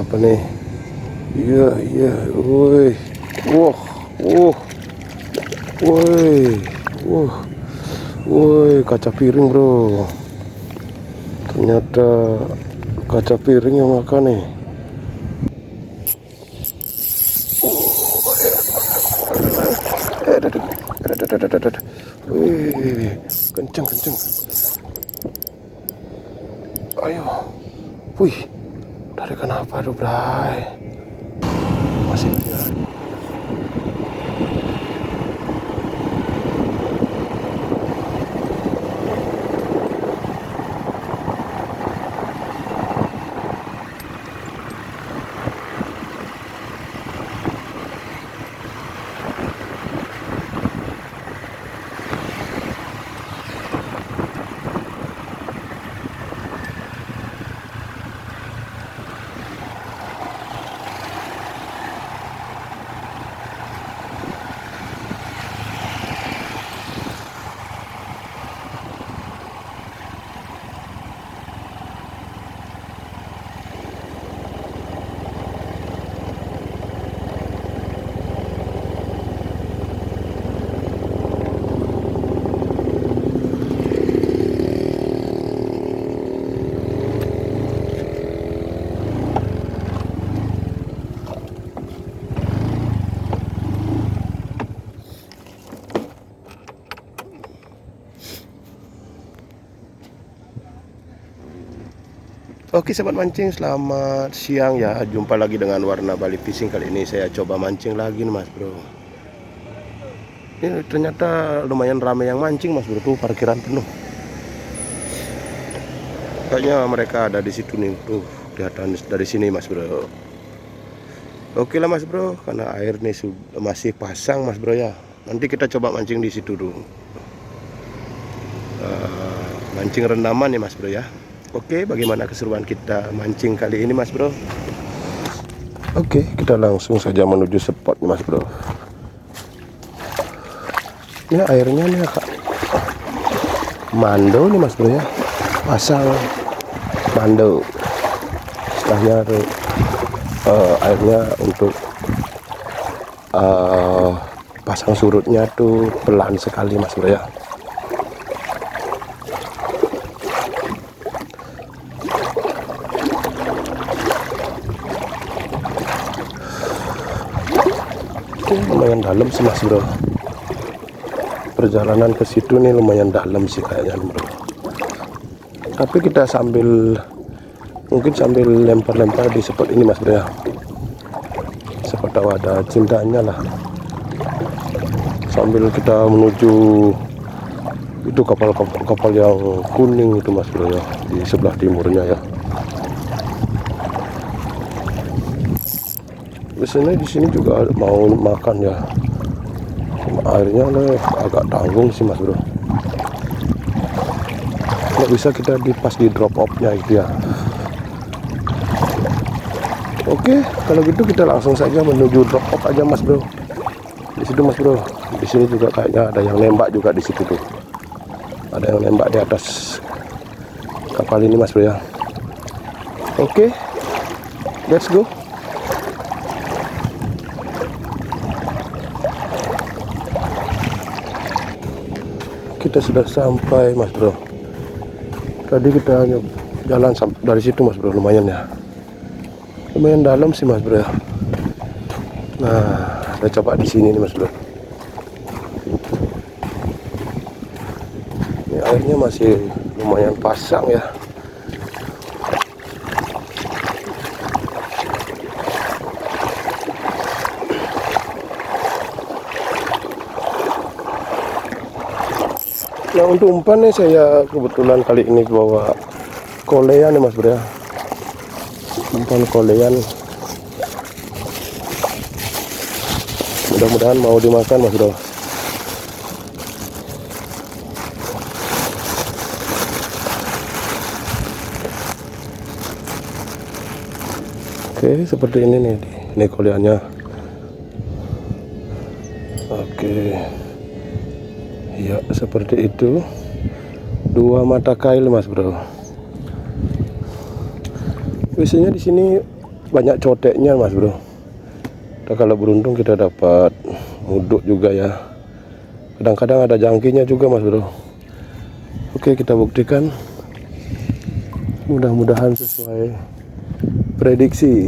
apa nih? Iya, iya, woi, wah, wah, woi, wah, woi, kaca piring bro. Ternyata kaca piring yang makan nih. Wih, kenceng, kenceng. Ayo, wih, dari kenapa tuh, Bray? Masih lihat. Oke sahabat mancing, selamat siang ya. Jumpa lagi dengan Warna Bali Fishing. Kali ini saya coba mancing lagi nih mas bro. Ini ternyata lumayan ramai yang mancing mas bro, tuh parkiran penuh. Kayaknya mereka ada di situ nih, tuh kelihatan dari sini mas bro. Oke lah mas bro, karena air nih sudah masih pasang mas bro ya. Nanti kita coba mancing di situ dulu. Mancing rendaman nih mas bro ya. Oke, bagaimana keseruan kita mancing kali ini mas bro? Oke, kita langsung saja menuju spot mas bro. Ini airnya nih kak mando nih mas bro ya. Pasang mando. Setelahnya airnya untuk pasang surutnya tuh pelan sekali mas bro ya. Lumayan dalam sih mas bro, perjalanan ke situ nih lumayan dalam sih kayaknya bro. Tapi kita mungkin sambil lempar-lempar di spot ini mas bro ya. Siapa tahu ada cintanya lah. Sambil kita menuju itu kapal yang kuning itu mas bro ya, di sebelah timurnya ya. Biasanya di sini juga mau makan ya. Airnya agak tanggung sih mas bro. Nggak bisa kita pas di drop off nya itu ya. Oke, kalau gitu kita langsung saja menuju drop off aja mas bro. Di situ mas bro. Di sini juga kayaknya ada yang nembak juga di situ tuh. Ada yang nembak di atas kapal ini mas bro ya. Oke, let's go. Kita sudah sampai mas bro. Tadi kita hanya jalan dari situ mas bro, lumayan ya. Lumayan dalam sih mas bro ya. Nah, saya coba di sini nih mas bro. Ini airnya masih lumayan pasang ya. Nah untuk umpan nih saya kebetulan kali ini bawa kolean nih mas bro ya. Umpan kolean. Mudah-mudahan mau dimakan mas bro. Oke, seperti ini nih. Ini koleannya. Oke. Ya seperti itu, 2 mata kail mas bro. Biasanya di sini banyak coteknya mas bro. Dan kalau beruntung kita dapat muduk juga ya. Kadang-kadang ada jangkinya juga mas bro. Oke, kita buktikan. Mudah-mudahan sesuai prediksi.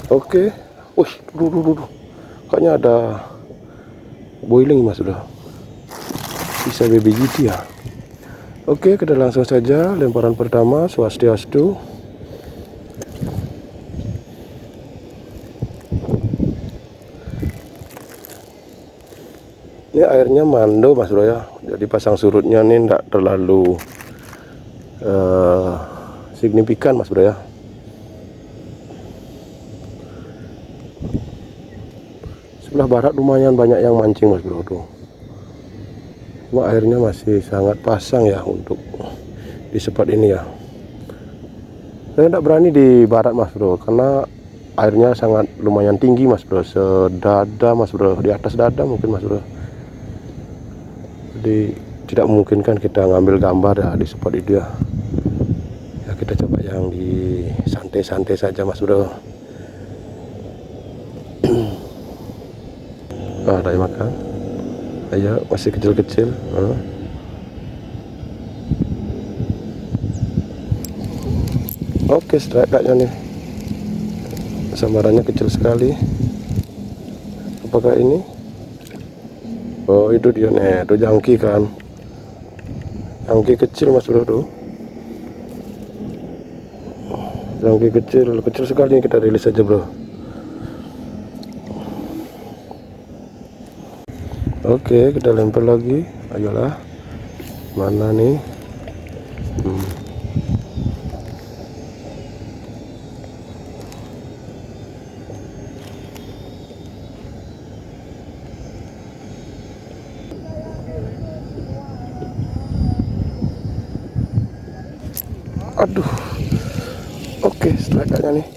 Oke. Wih, dulu. Kayaknya ada boiling mas bro. Bisa baby GT ya. Oke, kita langsung saja lemparan pertama. Swastiastu. Ini airnya mando mas bro ya. Jadi pasang surutnya ini tidak terlalu signifikan mas bro ya. Sebelah barat lumayan banyak yang mancing mas bro tuh. Cuma airnya masih sangat pasang ya untuk di spot ini ya. Saya tidak berani di barat mas bro karena airnya sangat lumayan tinggi mas bro, sedada mas bro, di atas dada mungkin mas bro. Jadi tidak memungkinkan kita ngambil gambar ya di spot itu ya. Ya kita coba yang di santai-santai saja mas bro. Ada yang makan. Ayo, masih kecil-kecil. Oke, strike kayaknya nih. Sambarannya kecil sekali. Apakah ini? Oh, itu dia nih, itu jangki kan. Jangki kecil mas bro tuh. Jangki kecil sekali, kita rilis aja bro. Oke, kita lempar lagi. Ayolah. Mana nih? Aduh. Oke, strike kayaknya nih.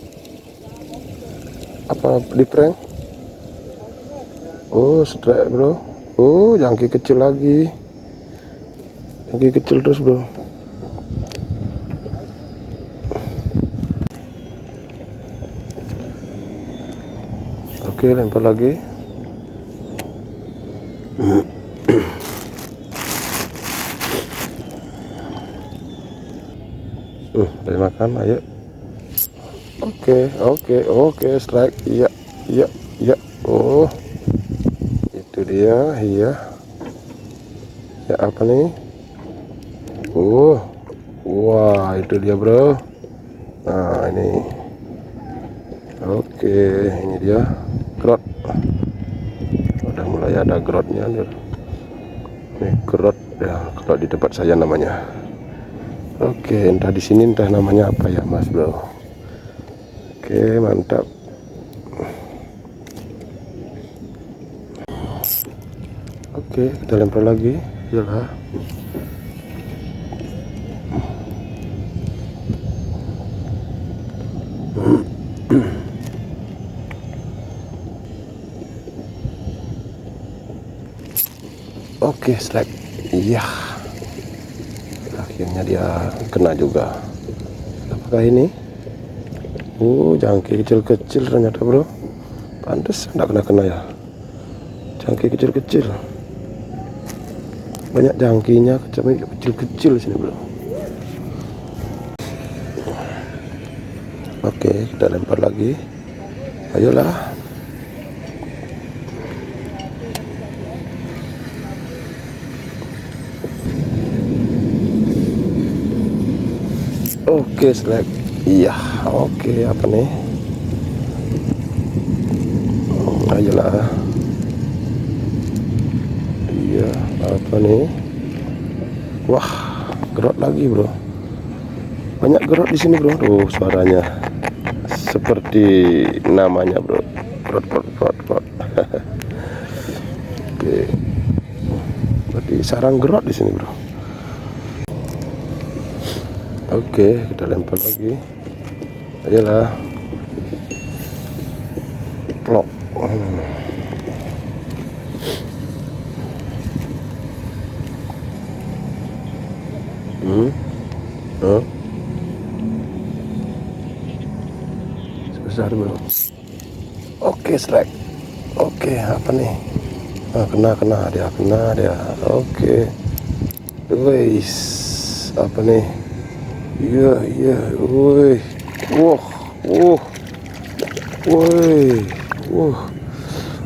Apa di prank? Oh, strike bro. Oh, jangki kecil lagi. Jangki kecil terus bro. Oke, lempar lagi. Dari makan, ayo. Oke, strike. Iya. Oh, itu dia, iya. Ya apa nih? Oh, wah itu dia bro. Nah ini. Oke, ini dia grot. Udah mulai ada grotnya nih. Ini grot ya, grot di tempat saya namanya. Oke, entah di sini entah namanya apa ya mas bro. Oke, mantap. Oke, kita lempar lagi. Iyalah. Oke, strike. Iya. Akhirnya dia kena juga. Apakah ini? Jangki kecil-kecil ternyata bro. Pantes enggak kena ya. Jangki kecil-kecil. Banyak jangkinya, kecil-kecil sini bro. Oke, kita lempar lagi. Ayolah. Oke, strike. Iya, oke, apa nih? Ayolah. Iya, apa nih? Wah, gerot lagi, bro. Banyak gerot di sini, bro. Tuh, suaranya seperti namanya, bro. Gerot. Oke. Berarti sarang gerot di sini, bro. Oke, kita lempar lagi. Ayolah. Plok. besar bro. Oke, strike. Oke, apa nih? Kena dia. Oke. Guys, apa nih? Iya. Woi. Wah.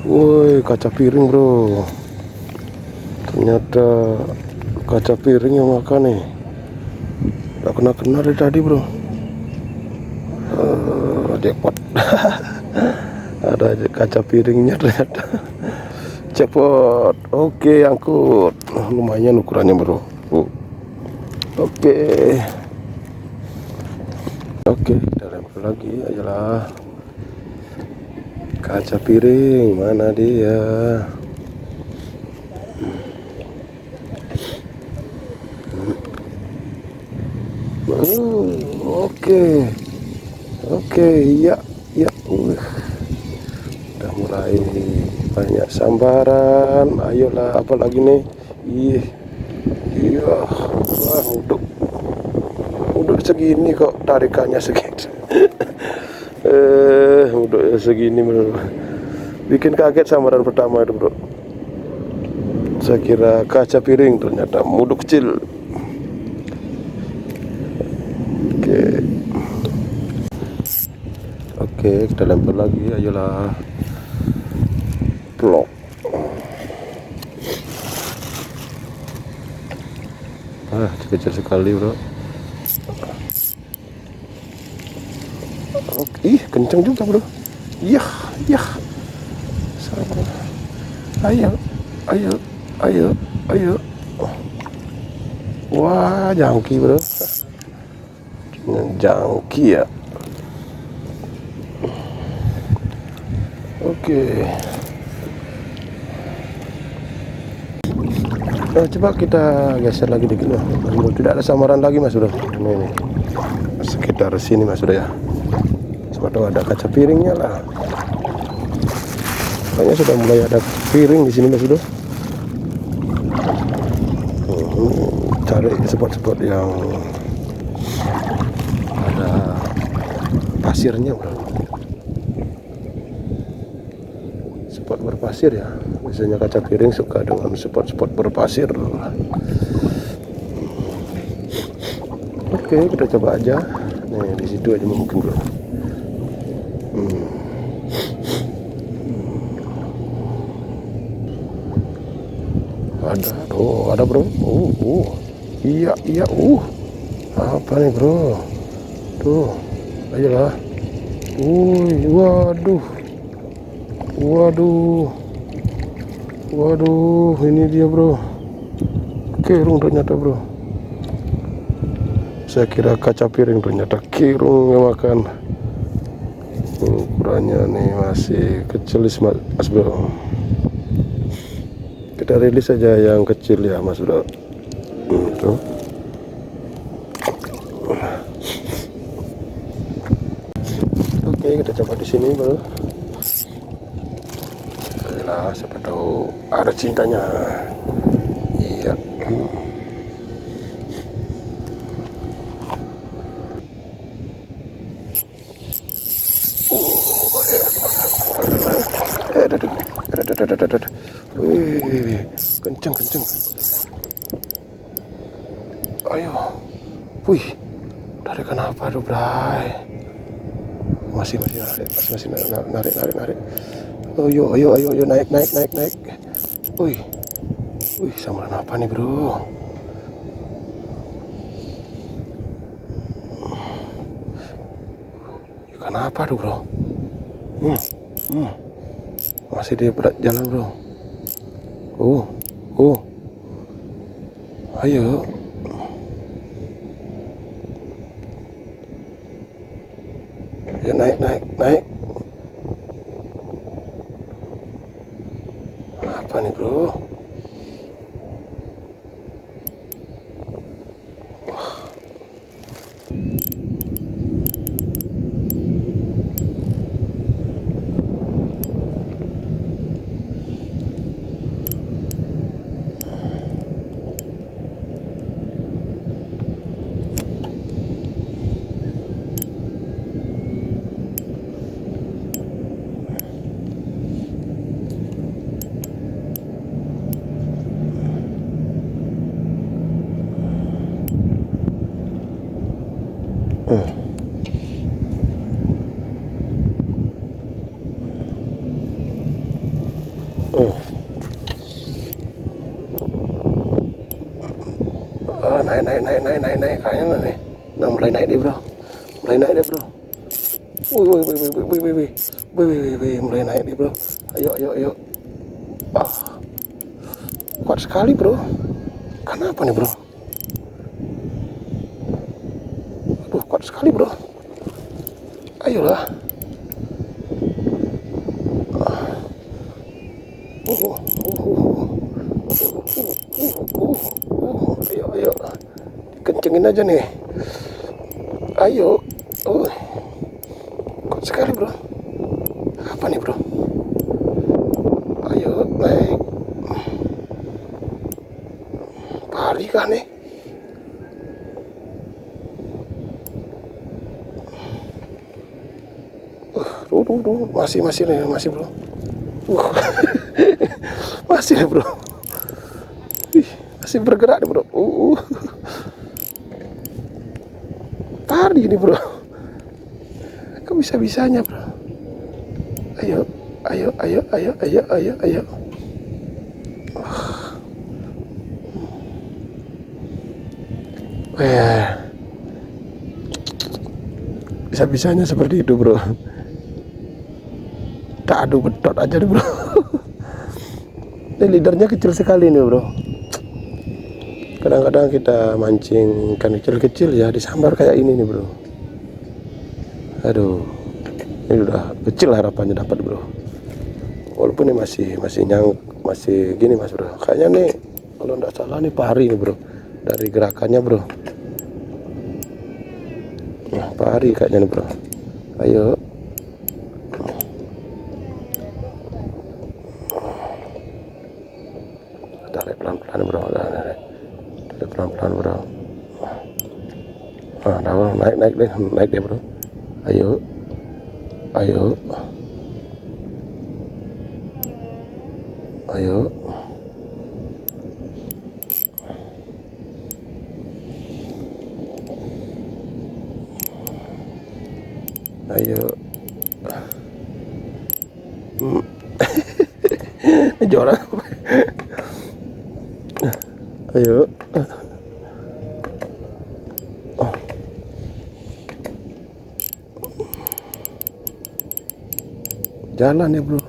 Woi, kaca piring bro. Ternyata kaca piring yang makan nih. Gak kena dari tadi bro. Jackpot. Ada kaca piringnya ternyata. Jackpot. Oke, angkut. Lumayan ukurannya bro. Oke, kita lempar lagi. Ayolah. Kaca piring mana dia? Oke, iya. Udah mulai banyak sambaran. Ayolah, apa lagi nih? Iya. Wah, uduk segini kok tarikannya segini. Uduknya segini bro. Bikin kaget sambaran pertama itu bro. Saya kira kaca piring, ternyata muduk kecil. Oke, kita lempar lagi. Ayolah. Plok. Kecil sekali bro. Oke, kencang juga bro. Iya. Ayo. Wah, jangki bro. Jangki ya. Oke. Coba kita geser lagi dikit loh. Tidak ada samaran lagi mas bro. Ini sekitar sini mas bro ya. Sepatu ada kaca piringnya lah. Kayaknya sudah mulai ada piring di sini mas bro. Cari spot-spot yang ada pasirnya bro. Spot berpasir ya. Biasanya kaca piring suka dengan spot-spot berpasir. Oke, kita coba aja. Nih di situ aja mungkin bro. Ada bro. Iya. Apa nih bro? Tuh, ayolah. Waduh, ini dia bro. Kirung ternyata bro. Saya kira kaca piring, ternyata kirung yang makan. Ukurannya nih masih kecil mas bro. Kita rilis saja yang kecil ya mas bro. Tuh. Oke, kita coba di sini bro. Nah, siapa tahu ada cintanya. Iya. Wih, kenceng. Ayo. Wih, dari kenapa tuh bray? Masih narik. Ayo naik. Wih, samaran apa nih bro? Ikan apa tuh bro? Masih di jalan bro. Ayo. Ya naik. Apa nih bro? mulai naik deh bro, mulai naik deh bro. Wih, mulai naik nih bro. Ayo. Ah, kuat sekali bro. Kenapa nih bro? Aduh, kuat sekali bro. Ayolah. Ayo. Kencengin aja nih. Ayo. Kuat sekali bro. Apa nih bro? Ayo naik. Pari kah nih? Masih bro. Masih nih bro. Masih bergerak nih bro. Pari ini bro. Kok bisa-bisanya bro? Ayo. Bisa-bisanya seperti itu bro. Tak adu betot aja nih bro. Ini leadernya kecil sekali nih bro. Kadang-kadang kita mancing ikan kecil-kecil ya disambar kayak ini nih bro. Aduh, ini udah kecil harapannya dapat bro. Walaupun ini masih gini mas bro. Kayaknya nih kalau nggak salah nih pari nih bro. Dari gerakannya bro. Nah, pari kayaknya nih bro. Ayo. Tarik pelan-pelan bro. Tarik pelan-pelan bro. Nah, naik deh bro. Ayo. Jualan. Ayo. Jalan ya bro.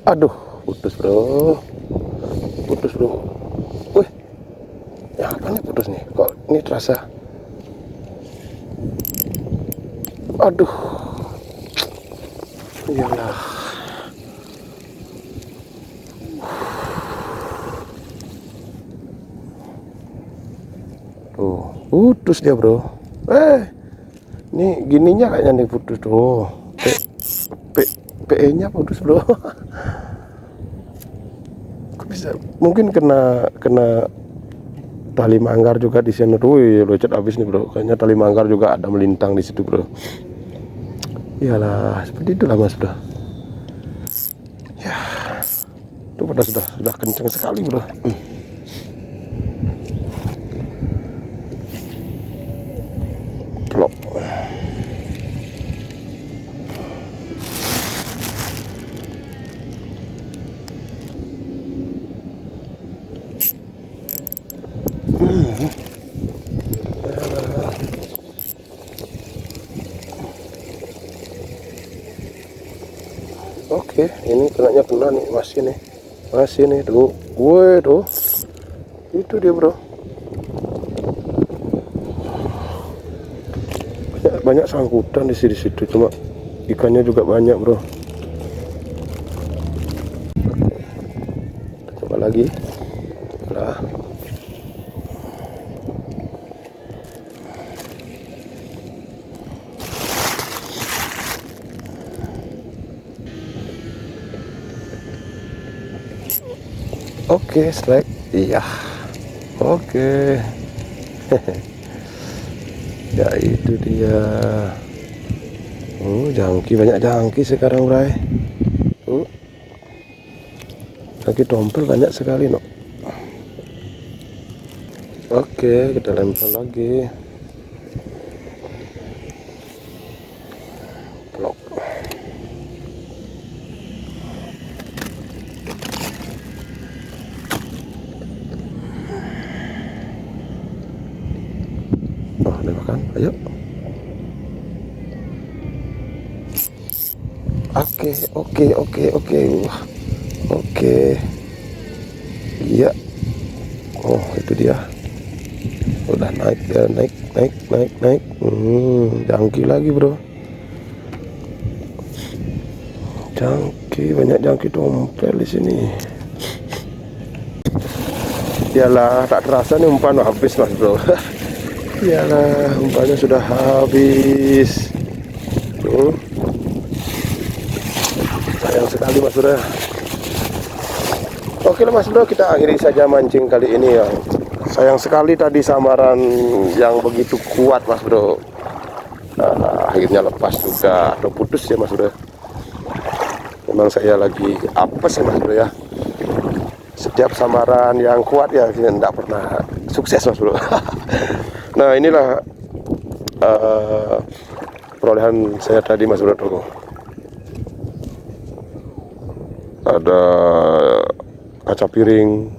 Aduh, putus bro. Wih, ya apa nih putus nih? Kok ini terasa? Aduh, iyalah. Tuh, putus dia bro. Ini gininya kayaknya nih putus tuh. PE-nya putus bro. Kok bisa? Mungkin kena tali manggar juga di sana tuh. Lecet abis nih bro. Kayaknya tali manggar juga ada melintang di situ bro. Iyalah, seperti itulah mas bro. Ya, itu pada sudah kenceng sekali bro. Plok. Oke, ini kena nih, masih nih tuh. Woi tuh, itu dia bro. Banyak sangkutan di situ, cuma ikannya juga banyak bro. Kita coba lagi. Nah. Oke, strike. Iya. Oke. Ya itu dia. Jangki, banyak jangki sekarang, Bray. Jangki tompel banyak sekali, no. Oke, kita lempar lagi. Blok. Oh, dia makan. Ayo. Oke. Wah, oke. Iya. Oh, itu dia. Udah naik ya, naik. Jangki lagi, bro. Jangki, banyak jangki tompel di sini. Iyalah, tak terasa nih umpan habis, mas bro. Iyalah, umpannya sudah habis. Sayang sekali, mas bro. Oke lah, mas bro, kita akhiri saja mancing kali ini ya. Sayang sekali tadi samaran yang begitu kuat, mas bro. Akhirnya lepas juga atau putus ya, mas bro. Memang saya lagi apes ya, mas bro ya. Setiap samaran yang kuat ya tidak pernah sukses, mas bro. Nah, inilah perolehan saya tadi, mas bro. Ada kaca piring,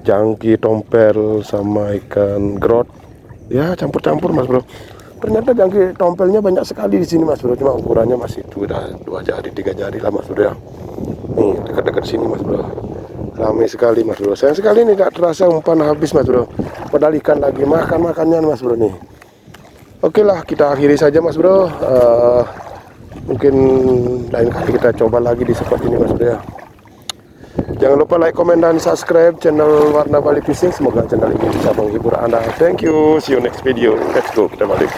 jangki, tompel, sama ikan grot. Ya, campur-campur, mas bro. Ternyata jangki tompelnya banyak sekali di sini, mas bro. Cuma ukurannya masih itu udah 2 jari 3 jari lah, mas bro ya. Nih, dekat-dekat sini, mas bro. Ramai sekali, mas bro. Sayang sekali nih tak terasa umpan habis, mas bro. Padahal ikan lagi makan-makannya, mas bro nih. Oke lah, kita akhiri saja, mas bro. Mungkin lain kali kita coba lagi di spot ini, mas bro ya. Jangan lupa like, komen, dan subscribe channel Warna Bali Fishing. Semoga channel ini bisa menghibur Anda. Thank you. See you next video. Let's go, kita balik.